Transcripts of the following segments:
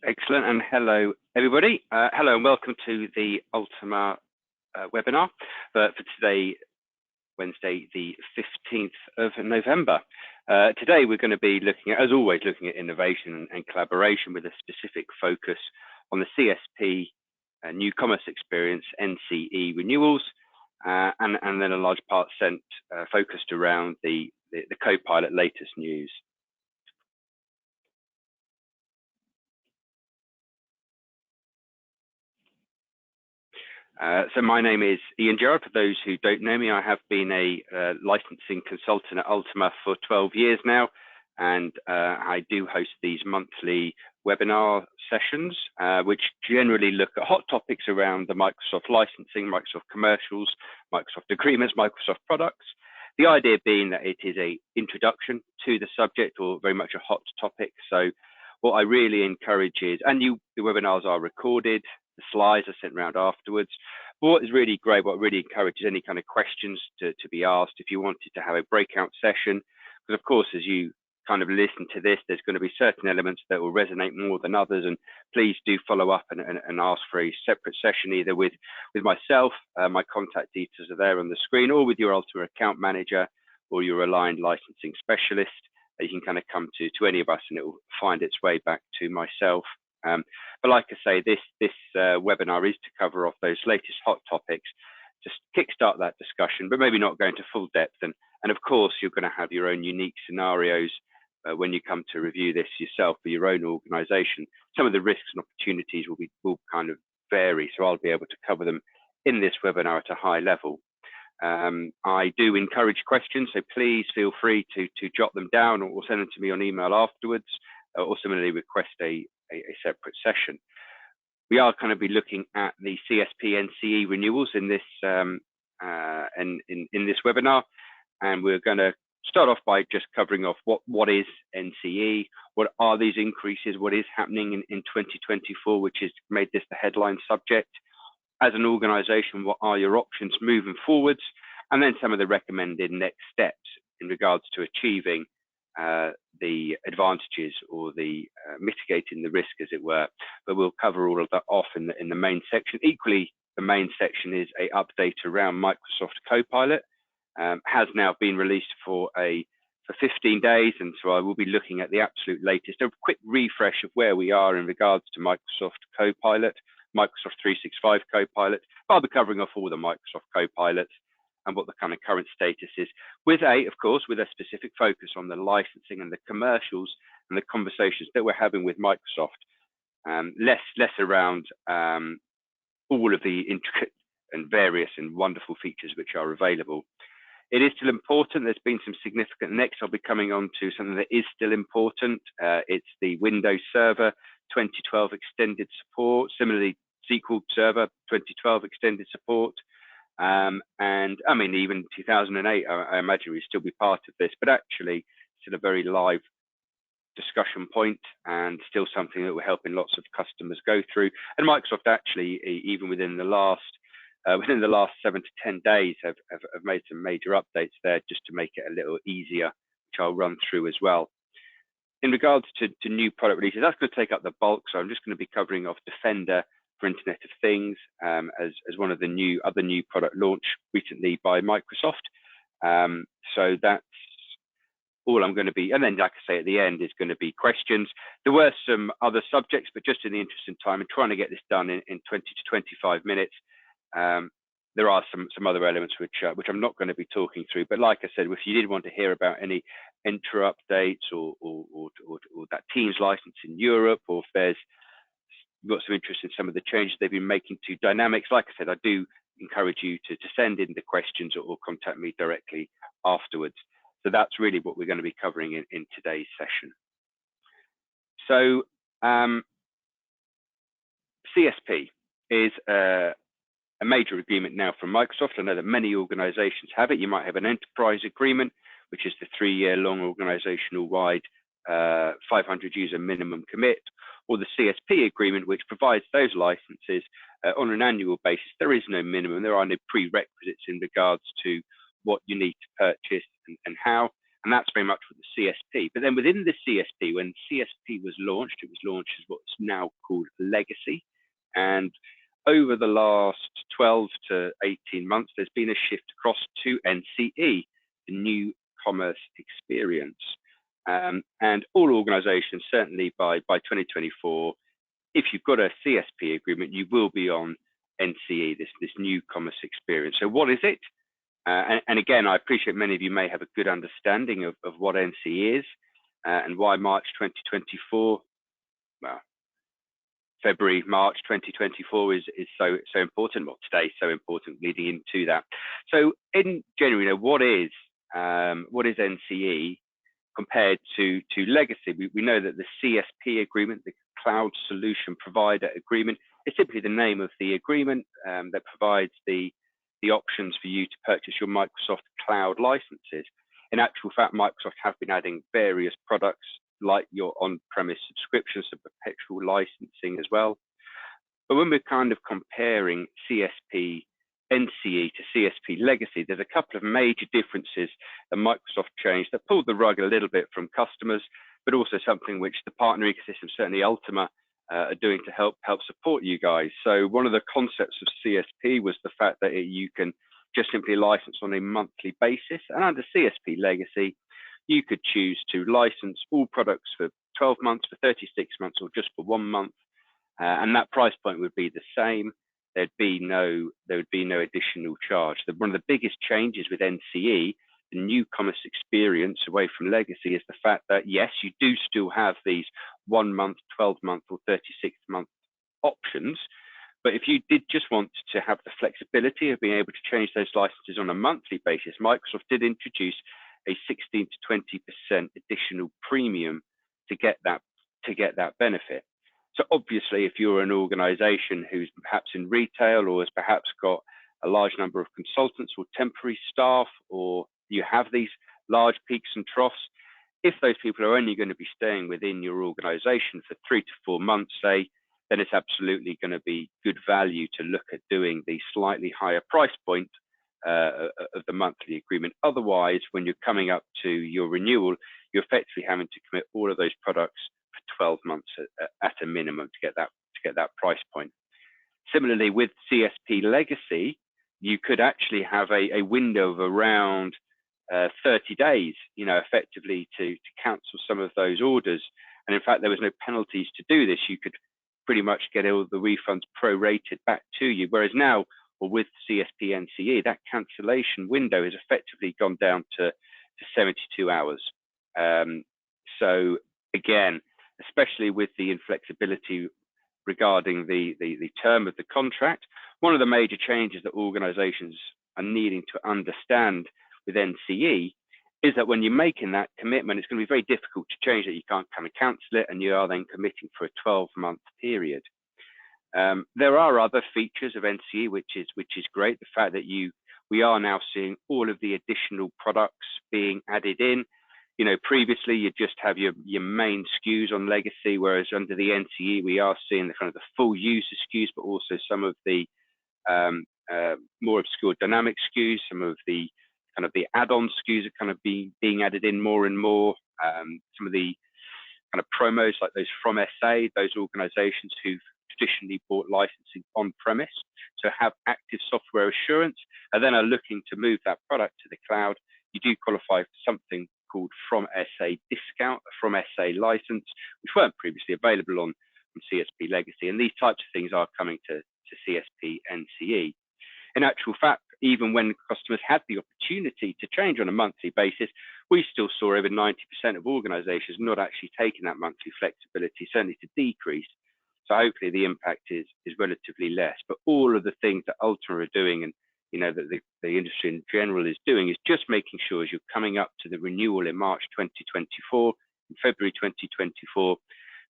Excellent, and hello everybody. Hello and welcome to the Ultima webinar for today, Wednesday, the 15th of November. Today we're going to be looking at, as always, looking at innovation and collaboration with a specific focus on the CSP New Commerce Experience NCE renewals, and then a large part focused around the Copilot latest news. So my name is Ian Gerrard. For those who don't know me, I have been a licensing consultant at Ultima for 12 years now, and I do host these monthly webinar sessions, which generally look at hot topics around the Microsoft licensing, Microsoft commercials, Microsoft agreements, Microsoft products. The idea being that it is an introduction to the subject, or very much a hot topic. So what I really encourage is, and the webinars are recorded, the slides are sent around afterwards. But what is really great, what really encourages any kind of questions to be asked if you wanted to have a breakout session, because of course, as you kind of listen to this, there's going to be certain elements that will resonate more than others, and please do follow up and ask for a separate session, either with myself, my contact details are there on the screen, or with your Ultima account manager or your aligned licensing specialist. You can kind of come to any of us and it will find its way back to myself. But like I say, this webinar is to cover off those latest hot topics, just kickstart that discussion, but maybe not go into full depth. And of course, you're going to have your own unique scenarios when you come to review this yourself for your own organization. Some of the risks and opportunities will kind of vary, so I'll be able to cover them in this webinar at a high level. I do encourage questions, so please feel free to jot them down or send them to me on email afterwards, or similarly request a separate session. We are going to be looking at the CSP NCE renewals in this in this webinar, and we're going to start off by just covering off what is NCE, what are these increases, what is happening in 2024, which has made this the headline subject. As an organization, what are your options moving forwards, and then some of the recommended next steps in regards to achieving the advantages or the mitigating the risk, as it were. But we'll cover all of that off in the main section. Equally, the main section is a update around Microsoft Copilot. Has now been released for 15 days, and so I will be looking at the absolute latest, a quick refresh of where we are in regards to Microsoft Copilot, Microsoft 365 Copilot. I'll be covering off all the Microsoft Copilots and what the kind of current status is, with of course, with a specific focus on the licensing and the commercials and the conversations that we're having with Microsoft. Less around all of the intricate and various and wonderful features which are available. It is still important. There's been some significant. Next, I'll be coming on to something that is still important. It's the Windows Server 2012 extended support. Similarly, SQL Server 2012 extended support. And I mean, even 2008, I imagine we'd still be part of this, but actually still a very live discussion point and still something that we're helping lots of customers go through. And Microsoft actually, even within the last 7 to 10 days, have made some major updates there just to make it a little easier, which I'll run through as well. In regards to new product releases, that's going to take up the bulk, so I'm just going to be covering off Defender for Internet of Things as one of the other new product launch recently by Microsoft. So that's all I'm going to be, and then like I say at the end is going to be questions. There were some other subjects, but just in the interest of time and trying to get this done in 20 to 25 minutes, there are some other elements which I'm not going to be talking through. But like I said, if you did want to hear about any Entra updates or that Teams license in Europe, or if you've got some interest in some of the changes they've been making to Dynamics, like I said, I do encourage you to send in the questions or contact me directly afterwards. So that's really what we're going to be covering in today's session. So CSP is a major agreement now from Microsoft. I know that many organizations have it. You might have an enterprise agreement, which is the 3-year long organizational wide 500 user minimum commit, or the CSP agreement, which provides those licenses on an annual basis. There is no minimum. There are no prerequisites in regards to what you need to purchase and how. and that's very much with the CSP. But then within the CSP, when CSP was launched, it was launched as what's now called Legacy. And over the last 12 to 18 months, there's been a shift across to NCE, the New Commerce Experience. And all organizations, certainly by 2024, if you've got a CSP agreement, you will be on NCE, this New Commerce Experience. So what is it? And again, I appreciate many of you may have a good understanding of what NCE is and why March 2024, well, February, March 2024 is so important. Well, today's so important leading into that. So in January, what is NCE compared to Legacy? We know that the CSP agreement, the Cloud Solution Provider Agreement, is simply the name of the agreement that provides the options for you to purchase your Microsoft Cloud licenses. In actual fact, Microsoft have been adding various products like your on-premise subscriptions and perpetual licensing as well. But when we're kind of comparing CSP NCE to CSP Legacy, there's a couple of major differences that Microsoft changed that pulled the rug a little bit from customers, but also something which the partner ecosystem, certainly Ultima, are doing to help support you guys. So one of the concepts of CSP was the fact that you can just simply license on a monthly basis, and under CSP Legacy, you could choose to license all products for 12 months, for 36 months, or just for 1 month, and that price point would be the same. There would be no additional charge. One of the biggest changes with NCE, the New Commerce Experience away from Legacy, is the fact that yes, you do still have these 1 month, 12 month, or 36 month options. But if you did just want to have the flexibility of being able to change those licenses on a monthly basis, Microsoft did introduce a 16 to 20% additional premium to get that benefit. So obviously, if you're an organization who's perhaps in retail or has perhaps got a large number of consultants or temporary staff, or you have these large peaks and troughs, if those people are only going to be staying within your organization for 3 to 4 months, say, then it's absolutely going to be good value to look at doing the slightly higher price point of the monthly agreement. Otherwise, when you're coming up to your renewal, you're effectively having to commit all of those products for 12 months at a minimum to get that price point. Similarly, with CSP Legacy, you could actually have a window of around 30 days, effectively to cancel some of those orders. And in fact, there was no penalties to do this. You could pretty much get all the refunds prorated back to you. Whereas now, or with CSP NCE, that cancellation window has effectively gone down to 72 hours. So again, especially with the inflexibility regarding the term of the contract, one of the major changes that organizations are needing to understand with NCE is that when you're making that commitment, it's going to be very difficult to change it. You can't kind of cancel it, and you are then committing for a 12-month period. There are other features of NCE, which is great. The fact that we are now seeing all of the additional products being added in. Previously you just have your main SKUs on Legacy, whereas under the NCE we are seeing the kind of the full user SKUs, but also some of the more obscure dynamic SKUs, some of the kind of the add-on SKUs are kind of being added in more and more. Some of the kind of promos like those from SA, those organizations who've traditionally bought licensing on-premise, so have active software assurance, and then are looking to move that product to the cloud. You do qualify for something called From SA discount, a From SA license, which weren't previously available on CSP Legacy. And these types of things are coming to CSP NCE. In actual fact, even when customers had the opportunity to change on a monthly basis, we still saw over 90% of organizations not actually taking that monthly flexibility, certainly to decrease. So hopefully the impact is relatively less. But all of the things that Ultima are doing, and that the industry in general is doing, is just making sure as you're coming up to the renewal in March 2024, in February 2024,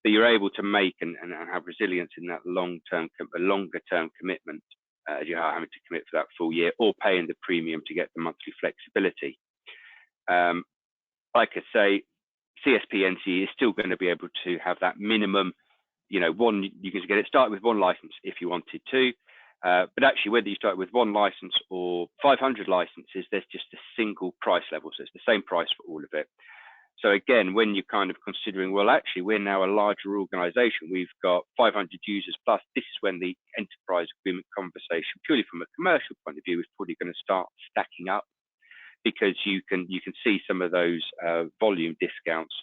that you're able to make and have resilience in that longer term commitment, as you are having to commit for that full year, or paying the premium to get the monthly flexibility. Like I say, CSP NCE is still going to be able to have that minimum. You can get it started with one license if you wanted to. But actually, whether you start with 1 license or 500 licenses, there's just a single price level. So it's the same price for all of it. So again, when you're kind of considering, well, actually, we're now a larger organization. We've got 500 users plus. This is when the enterprise agreement conversation, purely from a commercial point of view, is probably going to start stacking up, because you can see some of those volume discounts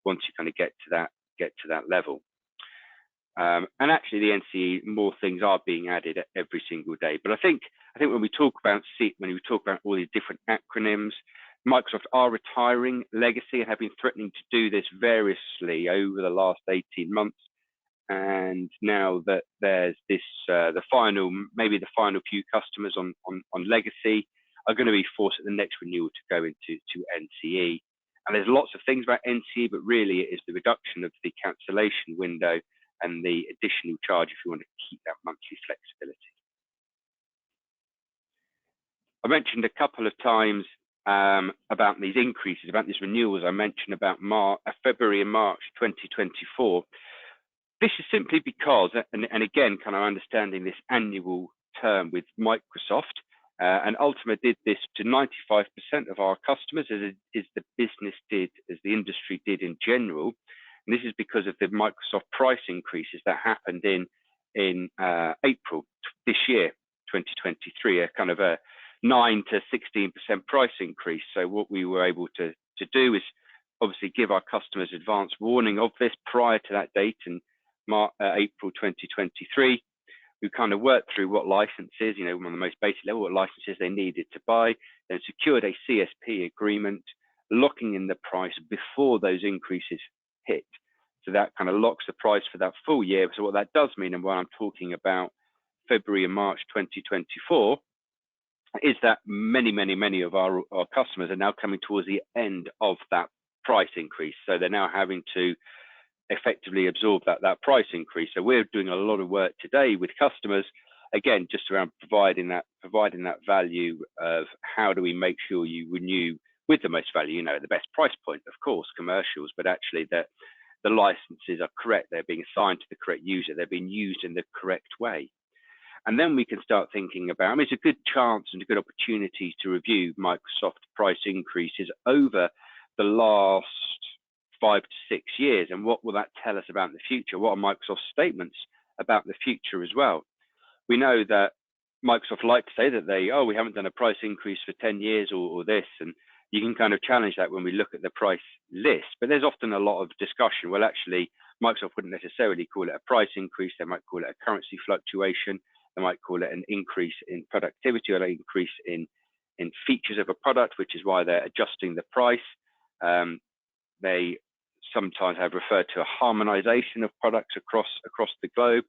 once you kind of get to that level. And actually, the NCE, more things are being added every single day. But I think when we talk about all these different acronyms, Microsoft are retiring legacy and have been threatening to do this variously over the last 18 months. And now that there's this, the final few customers on legacy are going to be forced at the next renewal to go into NCE. And there's lots of things about NCE, but really it is the reduction of the cancellation window and the additional charge if you want to keep that monthly flexibility. I mentioned a couple of times about these increases, about these renewals. I mentioned about February and March 2024. This is simply because, and again, kind of understanding this annual term with Microsoft, and Ultima did this to 95% of our customers, as the business did, as the industry did in general. And this is because of the Microsoft price increases that happened in April this year, 2023, a kind of a 9 to 16% price increase. So what we were able to do is obviously give our customers advance warning of this prior to that date in April 2023. We kind of worked through what licenses, on the most basic level, what licenses they needed to buy, then secured a CSP agreement, locking in the price before those increases hit. So that kind of locks the price for that full year. So what that does mean, and when I'm talking about February and March 2024, is that many of our customers are now coming towards the end of that price increase. So they're now having to effectively absorb that price increase. So we're doing a lot of work today with customers, again, just around providing that value of how do we make sure you renew with the most value, the best price point, of course, commercials, but actually that the licenses are correct, they're being assigned to the correct user, they're being used in the correct way. And then we can start thinking about, it's a good chance and a good opportunity to review Microsoft price increases over the last 5 to 6 years. And what will that tell us about the future? What are Microsoft's statements about the future as well? We know that Microsoft like to say that we haven't done a price increase for 10 years or this, and you can kind of challenge that when we look at the price list, but there's often a lot of discussion. Well, actually, Microsoft wouldn't necessarily call it a price increase. They might call it a currency fluctuation. They might call it an increase in productivity or an increase in features of a product, which is why they're adjusting the price. They sometimes have referred to a harmonization of products across the globe.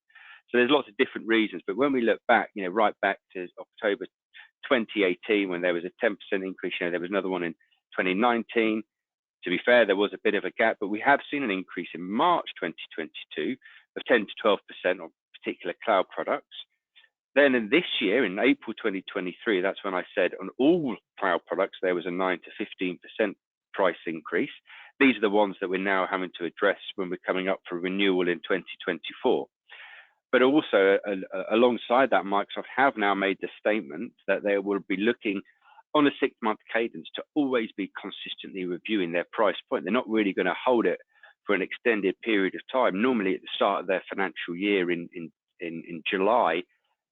So there's lots of different reasons. But when we look back, right back to October 2018, when there was a 10% increase, there was another one in 2019. To be fair, there was a bit of a gap, but we have seen an increase in March 2022 of 10 to 12% on particular cloud products. Then in this year, in April 2023, that's when I said on all cloud products, there was a 9 to 15% price increase. These are the ones that we're now having to address when we're coming up for renewal in 2024. But also alongside that, Microsoft have now made the statement that they will be looking on a 6-month cadence to always be consistently reviewing their price point. They're not really going to hold it for an extended period of time. Normally at the start of their financial year in July,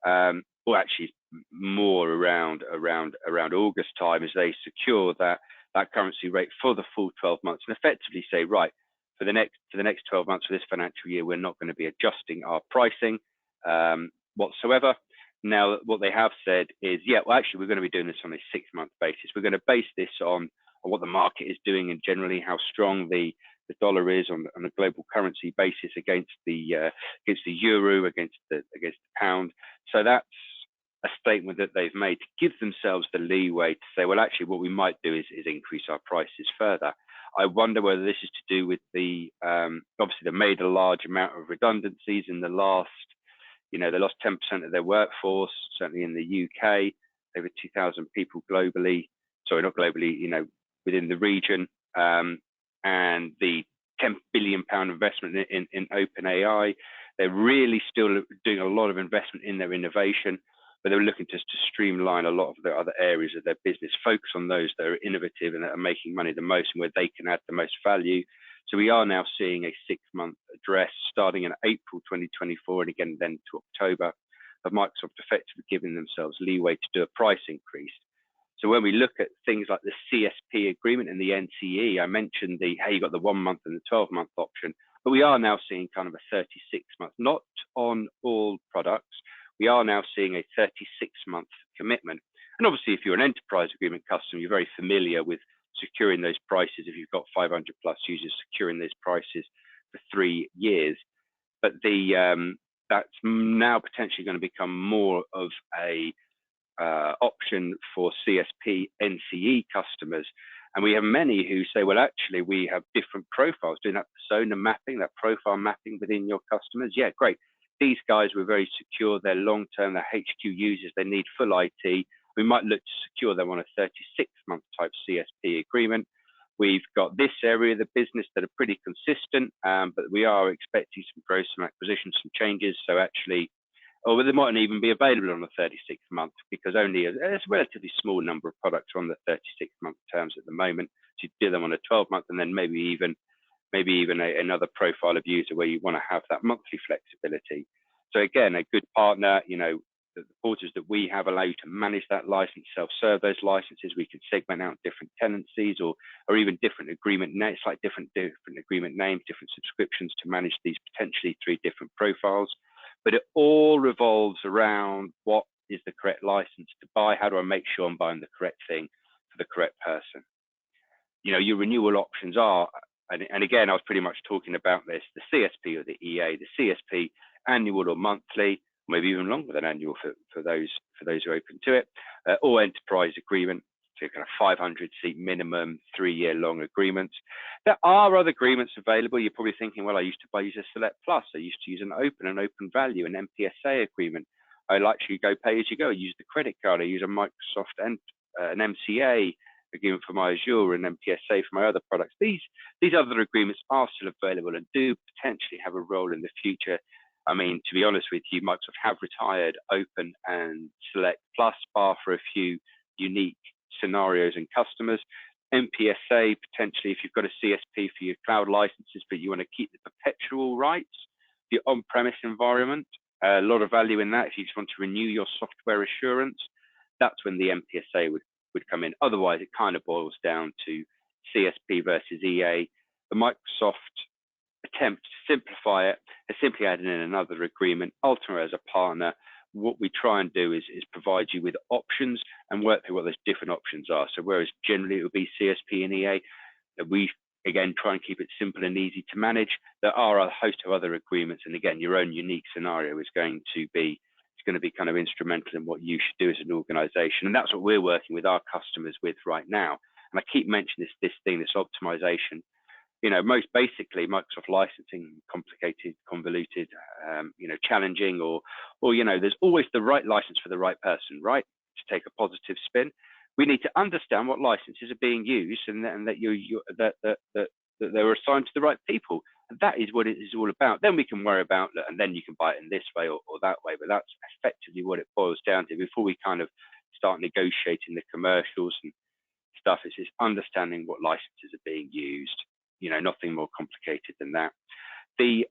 or actually more around August time, as they secure that currency rate for the full 12 months and effectively say, right, for the next 12 months for this financial year, we're not going to be adjusting our pricing whatsoever. Now, what they have said is, actually, we're going to be doing this on a 6-month basis. We're going to base this on what the market is doing and generally how strong the dollar is on a global currency basis against the euro, against the pound. So that's a statement that they've made to give themselves the leeway to say, well, actually, what we might do is increase our prices further. I wonder whether this is to do with obviously they made a large amount of redundancies in the last, they lost 10% of their workforce, certainly in the UK, over 2,000 people globally, sorry, not globally, within the region, and the £10 billion investment in OpenAI. They're really still doing a lot of investment in their innovation, but they're looking to streamline a lot of the other areas of their business, focus on those that are innovative and that are making money the most and where they can add the most value. So we are now seeing a 6-month address starting in April 2024 and again then to October of Microsoft effectively giving themselves leeway to do a price increase. So when we look at things like the CSP agreement and the NCE, I mentioned hey, you got the 1 month and the 12-month option, but we are now seeing kind of a 36-month, not on all products. We are now seeing a 36-month commitment. And obviously, if you're an enterprise agreement customer, you're very familiar with securing those prices. If you've got 500 plus users, securing those prices for 3 years. But that's now potentially going to become more of a option for CSP NCE customers. And we have many who say, well, actually, we have different profiles, doing that persona mapping, that profile mapping within your customers. Yeah, great. These guys were very secure. They're long-term, they're HQ users, they need full IT. We might look to secure them on a 36-month type CSP agreement. We've got this area of the business that are pretty consistent, but we are expecting some growth, some acquisitions, some changes. So actually, or they mightn't even be available on the 36-month because only a relatively small number of products are on the 36-month terms at the moment. So you do them on a 12-month and then maybe even another profile of user where you want to have that monthly flexibility. So again, a good partner, the portals that we have allow you to manage that license, self-serve those licenses. We can segment out different tenancies or even different agreement names, like different agreement names, different subscriptions to manage these potentially 3 different profiles. But it all revolves around what is the correct license to buy? How do I make sure I'm buying the correct thing for the correct person? Your renewal options are, and again, I was pretty much talking about this, the CSP or the EA, the CSP annual or monthly, maybe even longer than annual for those who are open to it, or enterprise agreement, so kind of 500-seat minimum, 3-year long agreements. There are other agreements available. You're probably thinking, well, I used to buy User Select Plus. I used to use an open value, an MPSA agreement. I actually go pay as you go. I use the credit card. I use a Microsoft and an MCA agreement for my Azure and MPSA for my other products. These other agreements are still available and do potentially have a role in the future. I mean, to be honest with you, Microsoft have retired Open and Select Plus bar for a few unique scenarios and customers. MPSA, potentially, if you've got a CSP for your cloud licenses, but you want to keep the perpetual rights, the on-premise environment, a lot of value in that. If you just want to renew your software assurance, that's when the MPSA would come in. Otherwise, it kind of boils down to CSP versus EA. The Microsoft attempt to simplify it has simply added in another agreement. Ultimately, as a partner, what we try and do is provide you with options and work through what those different options are. So whereas generally it would be CSP and EA, we again try and keep it simple and easy to manage. There are a host of other agreements, and again, your own unique scenario is going to be kind of instrumental in what you should do as an organization. And that's what we're working with our customers with right now. And I keep mentioning this optimization. Most basically, Microsoft licensing, complicated, convoluted, challenging, or there's always the right license for the right person, right? To take a positive spin, we need to understand what licenses are being used, and that that they're assigned to the right people. And that is what it is all about. Then we can worry about, and then you can buy it in this way or that way. But that's effectively what it boils down to before we kind of start negotiating the commercials and stuff. It's just understanding what licenses are being used. Nothing more complicated than that. The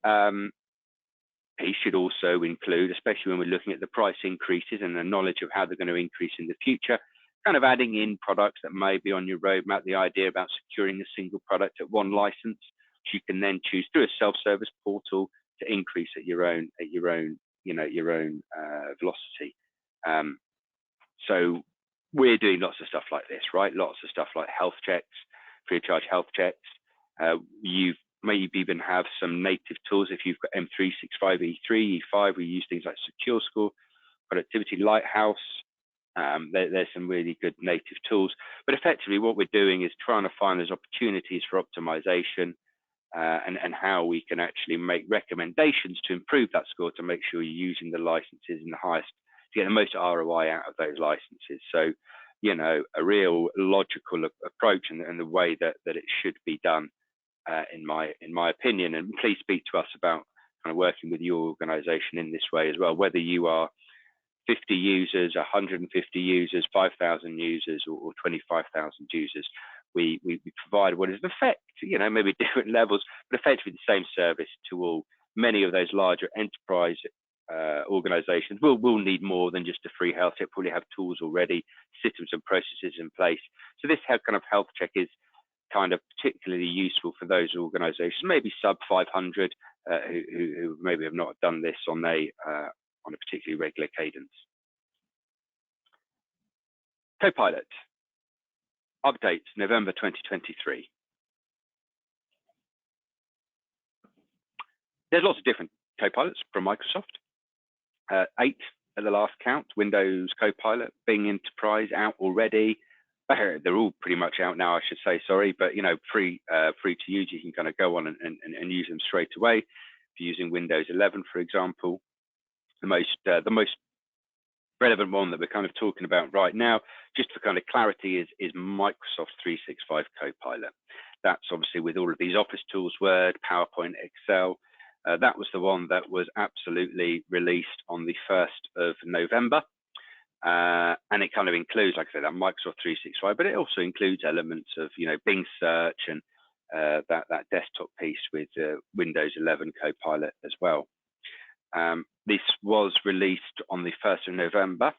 piece should also include, especially when we're looking at the price increases and the knowledge of how they're going to increase in the future, kind of adding in products that may be on your roadmap, the idea about securing a single product at one license, which you can then choose through a self-service portal to increase at your own velocity. So we're doing lots of stuff like this, right? Lots of stuff like health checks, free of charge health checks. You've maybe even have some native tools. If you've got M365, E3, E5, we use things like Secure Score, Productivity Lighthouse. There's some really good native tools. But effectively, what we're doing is trying to find those opportunities for optimization and how we can actually make recommendations to improve that score to make sure you're using the licenses in the highest, to get the most ROI out of those licenses. So, a real logical approach and the way that it should be done. In my opinion, and please speak to us about kind of working with your organization in this way as well, whether you are 50 users, 150 users, 5,000 users, or 25,000 users. We provide what is in effect, maybe different levels, but effectively the same service to all. Many of those larger enterprise organizations will need more than just a free health check, probably have tools already, systems and processes in place. So this kind of health check is kind of particularly useful for those organizations, maybe sub 500, who maybe have not done this on a particularly regular cadence. Copilot updates November 2023. There's lots of different Copilots from Microsoft. 8 at the last count. Windows Copilot, Bing Enterprise out already. They're all pretty much out now, I should say, sorry, but free to use. You can kind of go on and use them straight away. If you're using Windows 11, for example, the most relevant one that we're kind of talking about right now, just for kind of clarity, is Microsoft 365 Copilot. That's obviously with all of these Office tools, Word, PowerPoint, Excel. That was the one that was absolutely released on the 1st of November. And it kind of includes, like I said, that Microsoft 365, but it also includes elements of, Bing Search and that desktop piece with Windows 11 Copilot as well. This was released on the 1st of November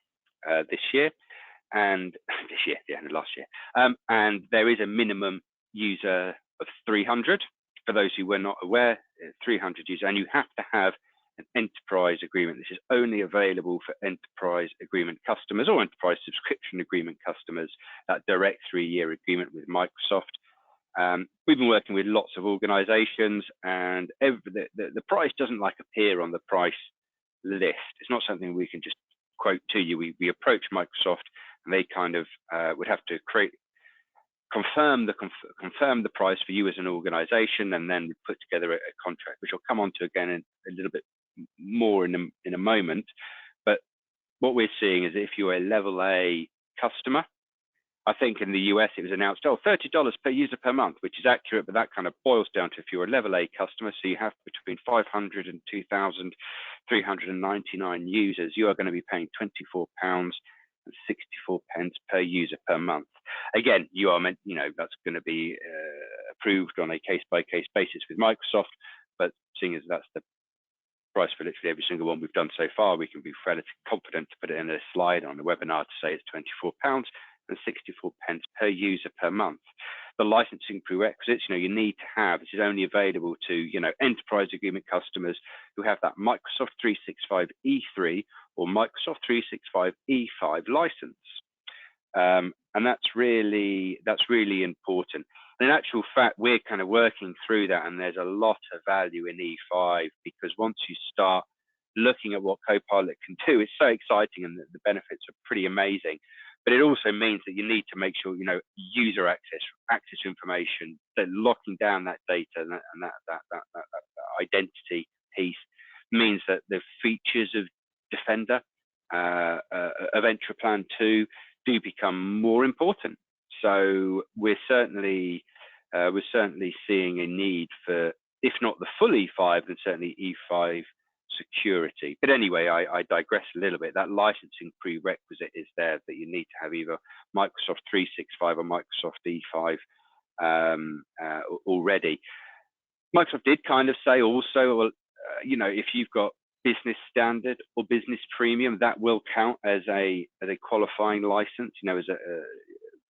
this year, and the end of last year. And there is a minimum user of 300. For those who were not aware, 300 users, and you have to have an enterprise agreement. This is only available for enterprise agreement customers or enterprise subscription agreement customers, that direct 3-year agreement with Microsoft. We've been working with lots of organizations, and the price doesn't appear on the price list. It's not something we can just quote to you. We approach Microsoft, and they kind of would have to confirm the price for you as an organization, and then we put together a contract, which I'll come on to again in a little bit more in a moment. But what we're seeing is if you're a level A customer, I think in the US it was announced, $30 per user per month, which is accurate, but that kind of boils down to if you're a level A customer, so you have between 500 and 2,399 users, you are going to be paying £24.64 per user per month. Again, you are meant, that's going to be approved on a case-by-case basis with Microsoft, but seeing as that's the price for literally every single one we've done so far, we can be relatively confident to put it in a slide on the webinar to say it's £24.64 per user per month. The licensing prerequisites, you need to have, this is only available to, enterprise agreement customers who have that Microsoft 365 E3 or Microsoft 365 E5 license. And that's really important. And in actual fact, we're kind of working through that, and there's a lot of value in E5, because once you start looking at what Copilot can do, it's so exciting, and the benefits are pretty amazing. But it also means that you need to make sure, user access to information, that locking down that data and that identity piece means that the features of Defender, of Entraplan 2 do become more important. So we're certainly seeing a need for, if not the full E5, then certainly E5 security. But anyway, I digress a little bit. That licensing prerequisite is there, that you need to have either Microsoft 365 or Microsoft E5 already. Microsoft did kind of say also, if you've got business standard or business premium, that will count as a qualifying license.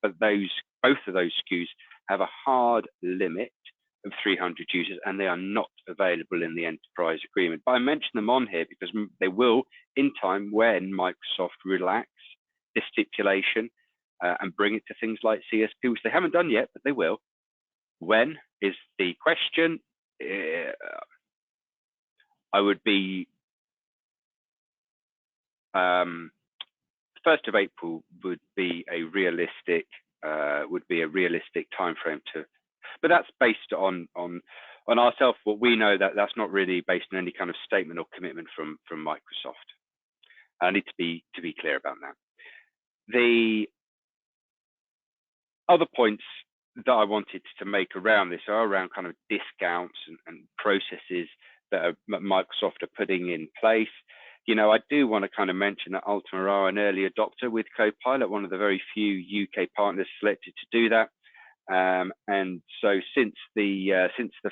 But both of those SKUs have a hard limit of 300 users, and they are not available in the enterprise agreement. But I mention them on here because they will, in time, when Microsoft relax this stipulation and bring it to things like CSP, which they haven't done yet, but they will. When is the question? I would be 1st of April would be a realistic timeframe to. But that's based on ourselves. What we know, that's not really based on any kind of statement or commitment from Microsoft. I need to be clear about that. The other points that I wanted to make around this are around kind of discounts and processes that Microsoft are putting in place. You know, I do want to kind of mention that Ultima are an early adopter with Copilot, one of the very few UK partners selected to do that. And so since the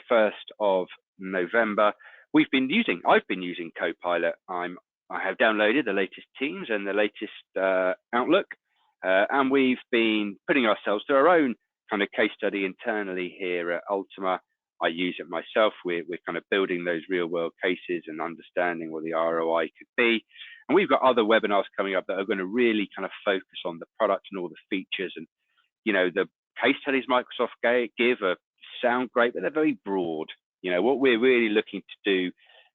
1st of November, I've been using Copilot. I have downloaded the latest Teams and the latest Outlook, and we've been putting ourselves through our own kind of case study internally here at Ultima. I use it myself. We're kind of building those real world cases and understanding what the ROI could be. And we've got other webinars coming up that are going to really kind of focus on the product and all the features. And, you know, the case studies Microsoft give sound great, but they're very broad. You know, what we're really looking to do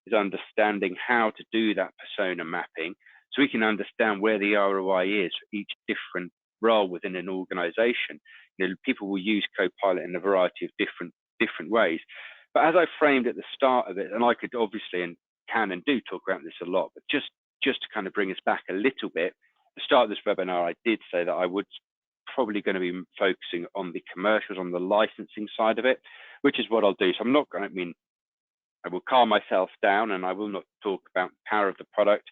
is understanding how to do that persona mapping so we can understand where the ROI is for each different role within an organization. You know, people will use Copilot in a variety of different ways. But as I framed at the start of it, and I could obviously and can and do talk about this a lot, but just to kind of bring us back a little bit, at the start of this webinar, I did say that I would probably going to be focusing on the commercials, on the licensing side of it, which is what I'll do. So I'm not going to, I will calm myself down and I will not talk about the power of the product,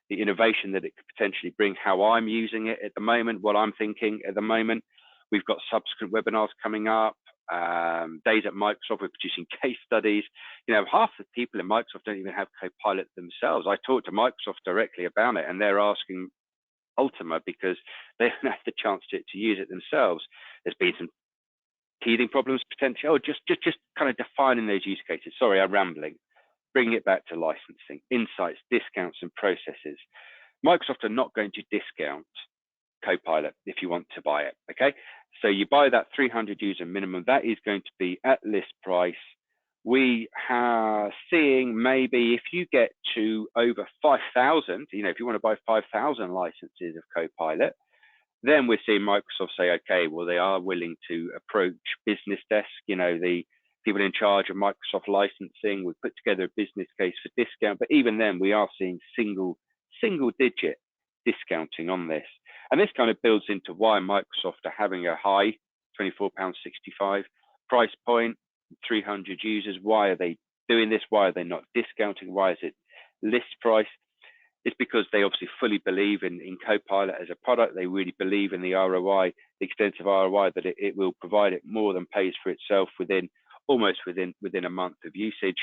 the innovation that it could potentially bring, how I'm using it at the moment, what I'm thinking at the moment. We've got subsequent webinars coming up. Days at Microsoft, we're producing case studies. You know, half the people in Microsoft don't even have Copilot themselves. I talked to Microsoft directly about it, and they're asking Ultima because they don't have the chance to use it themselves. There's been some teething problems potentially. Oh, just kind of defining those use cases. Sorry, I'm rambling. Bringing it back to licensing, insights, discounts, and processes. Microsoft are not going to discount Copilot if you want to buy it. Okay, so you buy that 300 user minimum, that is going to be at list price. We are seeing maybe if you get to over 5,000, you know, if you want to buy 5,000 licenses of Copilot, then we're seeing Microsoft say, okay, well, they are willing to approach business desk, you know, the people in charge of Microsoft licensing. We put together a business case for discount, but even then we are seeing single digit discounting on this. And this kind of builds into why Microsoft are having a high £24.65 price point, 300 users. Why are they doing this? Why are they not discounting? Why is it list price? It's because they obviously fully believe in Copilot as a product. They really believe in the ROI, the extensive ROI that it will provide. It more than pays for itself within a month of usage.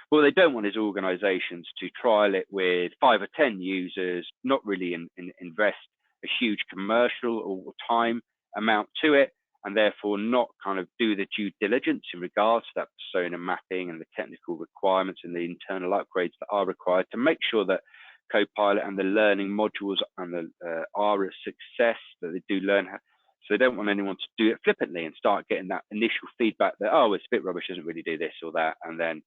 What they don't want is organizations to trial it with 5 or 10 users, not really invest a huge commercial or time amount to it, and therefore not kind of do the due diligence in regards to that persona mapping and the technical requirements and the internal upgrades that are required to make sure that Copilot and the learning modules and are a success, that they do learn how. So they don't want anyone to do it flippantly and start getting that initial feedback that, oh, it's a bit rubbish, doesn't really do this or that, and then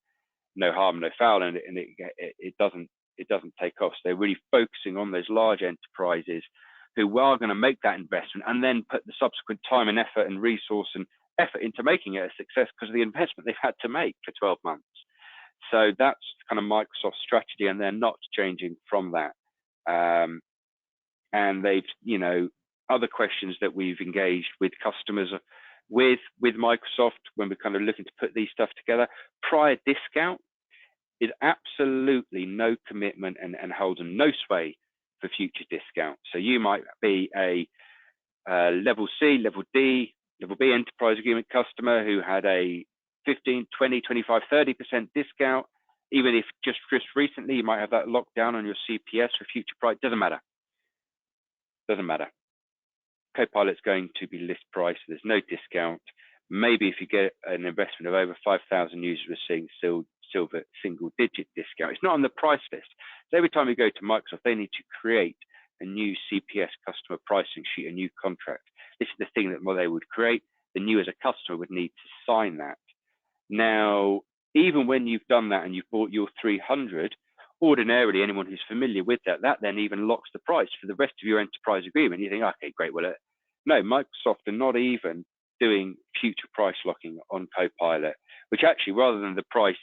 no harm, no foul, and it doesn't take off. So they're really focusing on those large enterprises who are going to make that investment and then put the subsequent time and effort and resource and effort into making it a success because of the investment they've had to make for 12 months. So that's kind of Microsoft's strategy, and they're not changing from that. And they've, you know, other questions that we've engaged with customers with Microsoft when we're kind of looking to put these stuff together. Prior discount is absolutely no commitment and holds no sway for future discount. So you might be a level C, level D, level B enterprise agreement customer who had a 15, 20, 25, 30% discount. Even if just recently you might have that locked down on your CPS for future price, doesn't matter. Copilot's going to be list price, so there's no discount. Maybe if you get an investment of over 5,000 users, we're seeing silver single digit discount. It's not on the price list. So every time we go to Microsoft, they need to create a new CPS customer pricing sheet, a new contract. This is the thing that they would create. Then you as a customer would need to sign that. Now, even when you've done that and you've bought your 300, ordinarily anyone who's familiar with that then even locks the price for the rest of your enterprise agreement. You think, okay, great. Well, no, Microsoft are not even doing future price locking on Copilot, which actually, rather than the price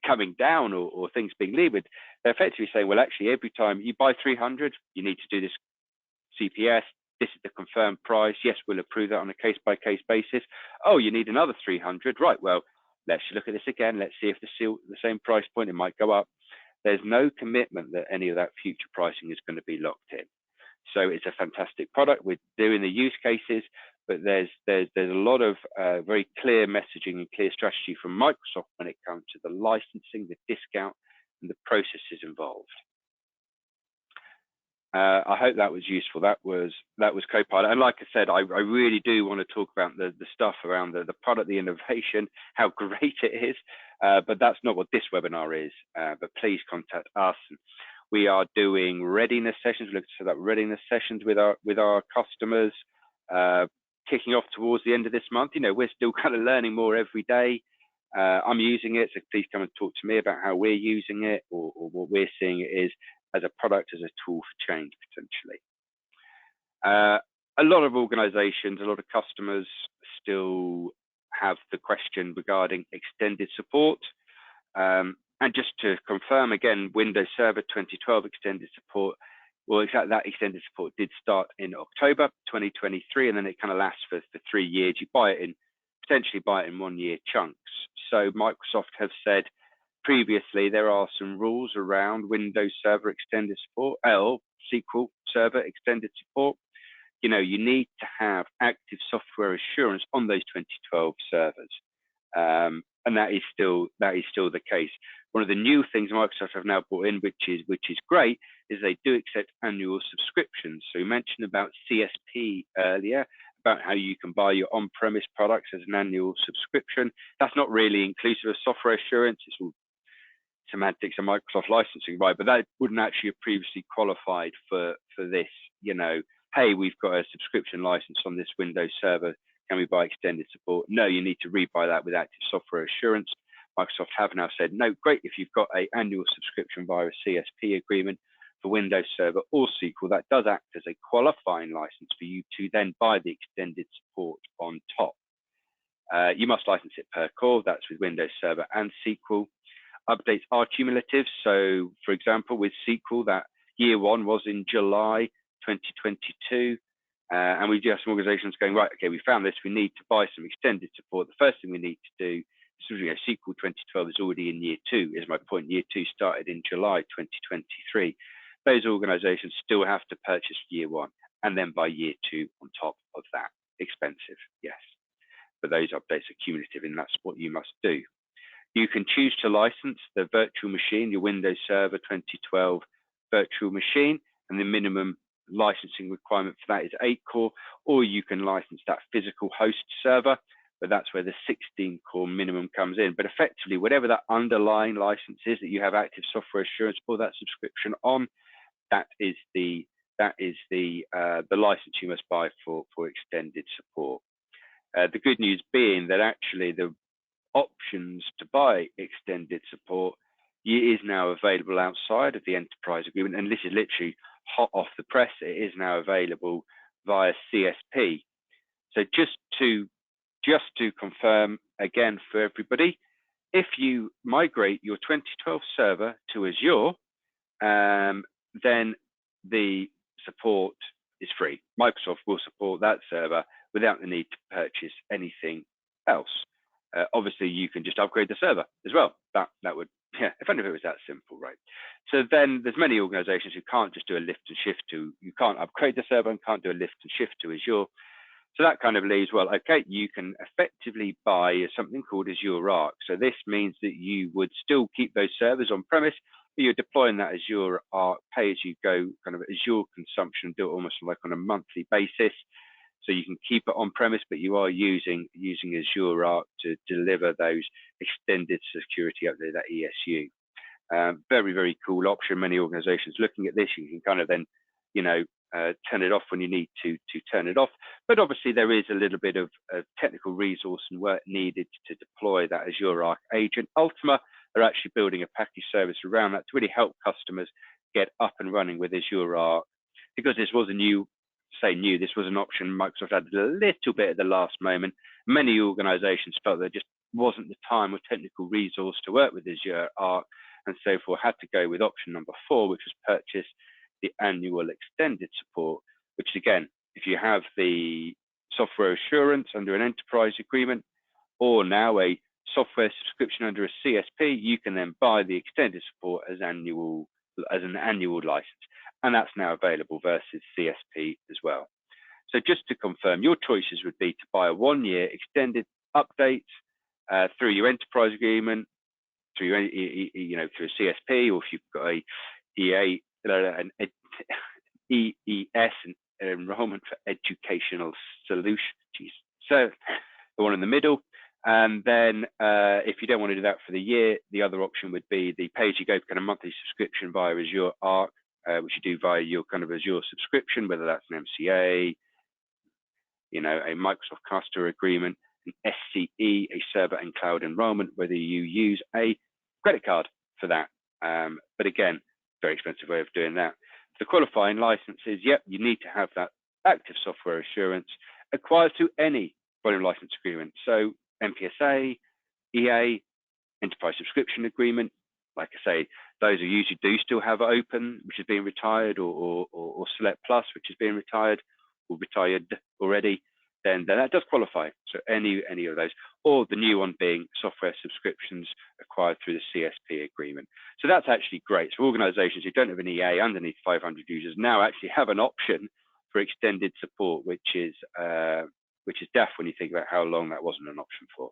coming down or things being levered, they're effectively saying, well, actually, every time you buy 300, you need to do this CPS. This is the confirmed price. Yes, we'll approve that on a case-by-case basis. Oh, you need another 300. Right, well, let's look at this again. Let's see if the same price point, it might go up. There's no commitment that any of that future pricing is going to be locked in. So it's a fantastic product. We're doing the use cases, but there's a lot of very clear messaging and clear strategy from Microsoft when it comes to the licensing, the discount, and the processes involved. I hope that was useful. That was Copilot. And like I said, I really do want to talk about the stuff around the product, the innovation, how great it is. But that's not what this webinar is. But please contact us. We are doing readiness sessions. We're looking to set up readiness sessions with our customers, kicking off towards the end of this month. You know, we're still kind of learning more every day. I'm using it, so please come and talk to me about how we're using it, or what we're seeing it is as a product, as a tool for change potentially. A lot of organizations, a lot of customers still have the question regarding extended support. And just to confirm again, Windows Server 2012 extended support, well, exactly, that extended support did start in October 2023, and then it kind of lasts for 3 years. You potentially buy it in 1 year chunks. So Microsoft have said previously there are some rules around Windows Server extended support, SQL Server extended support. You know, you need to have active software assurance on those 2012 servers, and that is still the case. One of the new things Microsoft have now brought in, which is great, is they do accept annual subscriptions. So you mentioned about CSP earlier, about how you can buy your on-premise products as an annual subscription. That's not really inclusive of software assurance. It's all semantics and Microsoft licensing, right? But that wouldn't actually have previously qualified for this. You know, hey, we've got a subscription license on this Windows Server. Can we buy extended support? No, you need to rebuy that with active software assurance. Microsoft have now said, no, great, if you've got an annual subscription via a CSP agreement for Windows Server or SQL, that does act as a qualifying license for you to then buy the extended support on top. You must license it per core. That's with Windows Server and SQL. Updates are cumulative. So, for example, with SQL, that year one was in July 2022. And we do have some organizations going, right, okay, we found this, we need to buy some extended support. The first thing we need to do, SQL 2012 is already in year two, is my point. Year two started in July 2023. Those organizations still have to purchase year one and then buy year two on top of that. Expensive, yes. But those updates are cumulative, and that's what you must do. You can choose to license the virtual machine, your Windows Server 2012 virtual machine, and the minimum licensing requirement for that is 8 core, or you can license that physical host server, but that's where the 16 core minimum comes in. But effectively, whatever that underlying license is that you have active software assurance for that subscription on, that is the license you must buy for extended support. The good news being that actually the options to buy extended support is now available outside of the enterprise agreement, and this is literally hot off the press. It is now available via CSP. So just to confirm again for everybody, if you migrate your 2012 server to Azure, then the support is free. Microsoft will support that server without the need to purchase anything else. Obviously, you can just upgrade the server as well. That would, yeah, if only it was that simple, right? So then there's many organizations who can't just do a lift and shift to, you can't upgrade the server and can't do a lift and shift to Azure. So that kind of leaves, well, okay, you can effectively buy something called Azure Arc. So this means that you would still keep those servers on premise, but you're deploying that Azure Arc pay-as-you-go kind of Azure consumption, do it almost like on a monthly basis. So you can keep it on premise, but you are using Azure Arc to deliver those extended security updates, that ESU. Very, very cool option. Many organizations looking at this, you can kind of then, you know, turn it off when you need to turn it off. But obviously there is a little bit of technical resource and work needed to deploy that Azure Arc agent. Ultima are actually building a package service around that to really help customers get up and running with Azure Arc, because this was this was an option Microsoft added a little bit at the last moment. Many organizations felt there just wasn't the time or technical resource to work with Azure Arc, and so forth had to go with option number 4, which was purchase the annual extended support, which again, if you have the software assurance under an enterprise agreement, or now a software subscription under a CSP, you can then buy the extended support as an annual license, and that's now available versus CSP as well. So just to confirm, your choices would be to buy a 1-year extended update through your enterprise agreement, through through a CSP, or if you've got a an EES, an Enrollment for Educational Solutions, so the one in the middle. And then if you don't want to do that for the year, the other option would be the pay-as-you-go kind of monthly subscription via Azure Arc, which you do via your kind of Azure subscription, whether that's an MCA, a Microsoft customer agreement, an SCE, a server and cloud enrollment, whether you use a credit card for that. But again, very expensive way of doing that. The qualifying licenses, yep, you need to have that active software assurance acquired through any volume license agreement. So MPSA, EA, enterprise subscription agreement, like I say, those who usually do still have open, which is being retired, or Select Plus, which is being retired or retired already, then that does qualify. So any of those, or the new one being software subscriptions acquired through the CSP agreement. So that's actually great. So organizations who don't have an EA underneath 500 users now actually have an option for extended support, which is daft when you think about how long that wasn't an option for.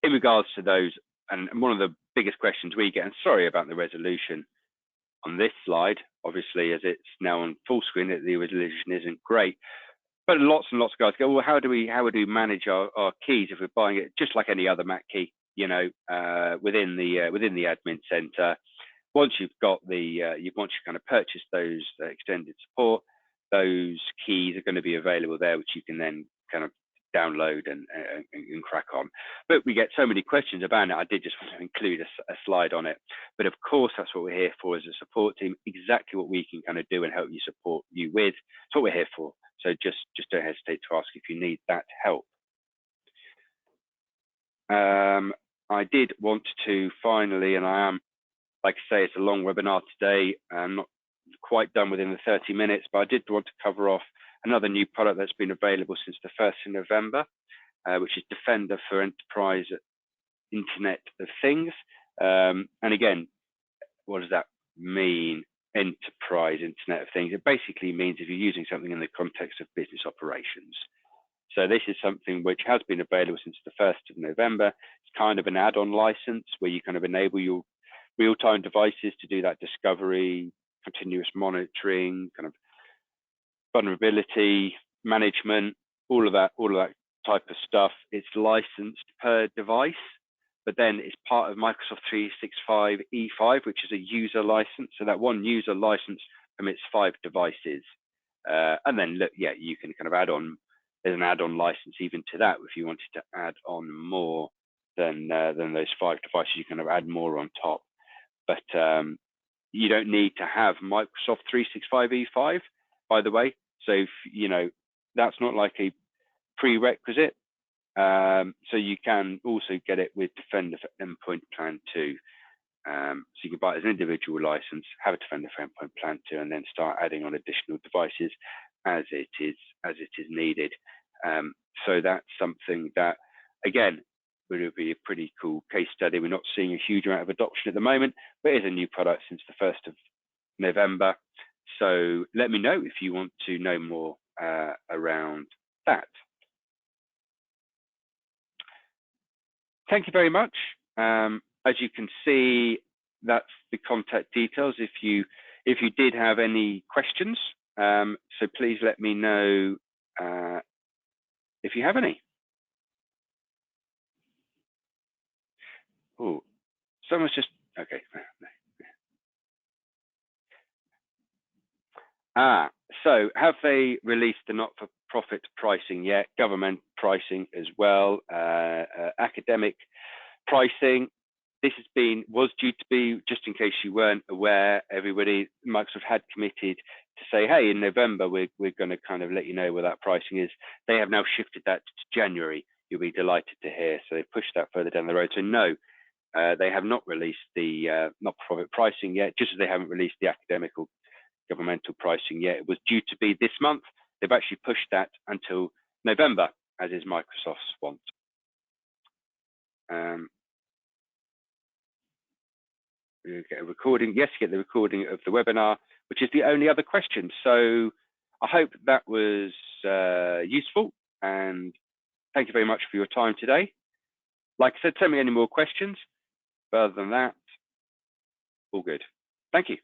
In regards to those, and one of the biggest questions we get, and sorry about the resolution on this slide, obviously as it's now on full screen, the resolution isn't great. But lots and lots of guys go, well, how do we manage our keys if we're buying it just like any other Mac key, within the admin center? Once you've got once you kind of purchase those extended support, those keys are going to be available there, which you can then kind of download and crack on. But we get so many questions about it. I did just want to include a slide on it. But of course, that's what we're here for as a support team. Exactly what we can kind of do and help you support you with. That's what we're here for. So just don't hesitate to ask if you need that help. I did want to finally, and I am, like I say, it's a long webinar today. I'm not quite done within the 30 minutes, but I did want to cover off another new product that's been available since the 1st of November, which is Defender for Enterprise Internet of Things. And again, what does that mean? Enterprise Internet of Things. It basically means if you're using something in the context of business operations. So this is something which has been available since the 1st of November. It's kind of an add-on license where you kind of enable your real-time devices to do that discovery, continuous monitoring, kind of vulnerability management, all of that type of stuff. It's licensed per device, but then it's part of Microsoft 365 E5, which is a user license. So that one user license permits 5 devices. And then look, yeah, you can kind of add on, there's an add-on license even to that. If you wanted to add on more than those 5 devices, you kind of add more on top. But you don't need to have Microsoft 365 E5, by the way. So if, that's not like a prerequisite. So you can also get it with Defender for Endpoint Plan 2. So you can buy it as an individual license, have a Defender for Endpoint Plan 2, and then start adding on additional devices as it is needed. So that's something that, again, would be a pretty cool case study. We're not seeing a huge amount of adoption at the moment, but it is a new product since the 1st of November. So let me know if you want to know more around that. Thank you very much. As you can see, that's the contact details if you did have any questions. So please let me know if you have any. Oh, someone's just, okay. So have they released the not-for-profit pricing yet? Government pricing as well, academic pricing. This was due to be, just in case you weren't aware, everybody, Microsoft had committed to say, hey, in November, we're going to kind of let you know where that pricing is. They have now shifted that to January. You'll be delighted to hear. So they pushed that further down the road. So no, they have not released the not-for-profit pricing yet, just as they haven't released the academic or governmental pricing yet. It was due to be this month. They've actually pushed that until November, as is Microsoft's want. You get a recording. Yes, you get the recording of the webinar, which is the only other question. So I hope that was useful, and thank you very much for your time today. Like I said, send me any more questions. But other than that, all good. Thank you.